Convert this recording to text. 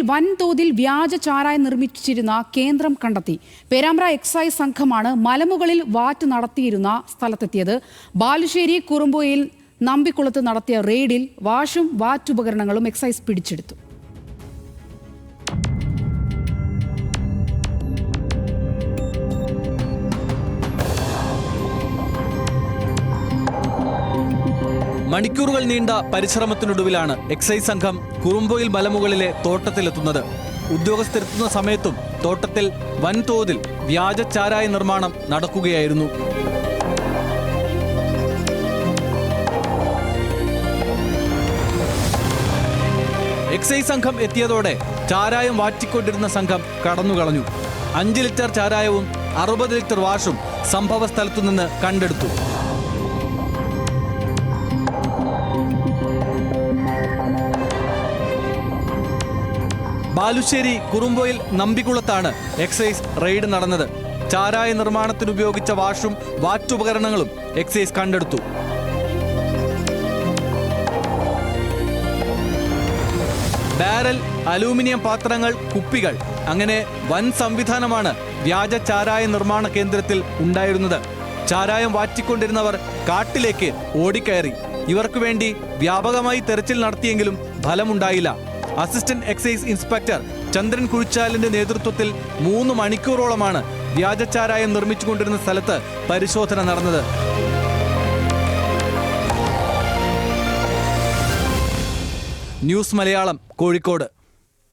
വൻതോതിൽ വ്യാജ ചാരായം നിർമ്മിച്ചിരുന്ന കേന്ദ്രം കണ്ടെത്തി. പേരാമ്പ്ര എക്സൈസ് സംഘമാണ് മലമുകളിൽ വാറ്റ് നടത്തിയിരുന്ന സ്ഥലത്തെത്തിയത്. ബാലുശ്ശേരി കുറുമ്പോയിൽ നമ്പിക്കുളത്ത് നടത്തിയ റെയ്ഡിൽ വാഷും വാറ്റുപകരണങ്ങളും എക്സൈസ് പിടിച്ചെടുത്തു. മണിക്കൂറുകൾ നീണ്ട പരിശ്രമത്തിനൊടുവിലാണ് എക്സൈസ് സംഘം കുറുമ്പോയിൽ മലമുകളിലെ തോട്ടത്തിലെത്തുന്നത്. ഉദ്യോഗസ്ഥരെത്തുന്ന സമയത്തും തോട്ടത്തിൽ വൻതോതിൽ വ്യാജ ചാരായ നിർമ്മാണം നടക്കുകയായിരുന്നു. എക്സൈസ് സംഘം എത്തിയതോടെ ചാരായം വാറ്റിക്കൊണ്ടിരുന്ന സംഘം കടന്നുകളഞ്ഞു. 5 ലിറ്റർ ചാരായവും 60 ലിറ്റർ വാഷും സംഭവ സ്ഥലത്തുനിന്ന് കണ്ടെടുത്തു. ബാലുശ്ശേരി കുറുമ്പോയിൽ നമ്പിക്കുളത്താണ് എക്സൈസ് റെയ്ഡ് നടന്നത്. ചാരായ നിർമ്മാണത്തിനുപയോഗിച്ച വാഷും വാറ്റുപകരണങ്ങളും എക്സൈസ് കണ്ടെടുത്തു. ബാരൽ, അലൂമിനിയം പാത്രങ്ങൾ, കുപ്പികൾ, അങ്ങനെ വൻ സംവിധാനമാണ് വ്യാജ ചാരായ നിർമ്മാണ കേന്ദ്രത്തിൽ ഉണ്ടായിരുന്നത്. ചാരായം വാറ്റിക്കൊണ്ടിരുന്നവർ കാട്ടിലേക്ക് ഓടിക്കയറി. ഇവർക്കു വേണ്ടി വ്യാപകമായി തെരച്ചിൽ നടത്തിയെങ്കിലും ഫലമുണ്ടായില്ല. അസിസ്റ്റന്റ് എക്സൈസ് ഇൻസ്പെക്ടർ ചന്ദ്രൻ കുഴിച്ചാലിന്റെ നേതൃത്വത്തിൽ 3 മണിക്കൂറോളമാണ് വ്യാജ ചാരായം നിർമ്മിച്ചുകൊണ്ടിരുന്ന സ്ഥലത്ത് പരിശോധന നടന്നത്. ന്യൂസ് മലയാളം, കോഴിക്കോട്.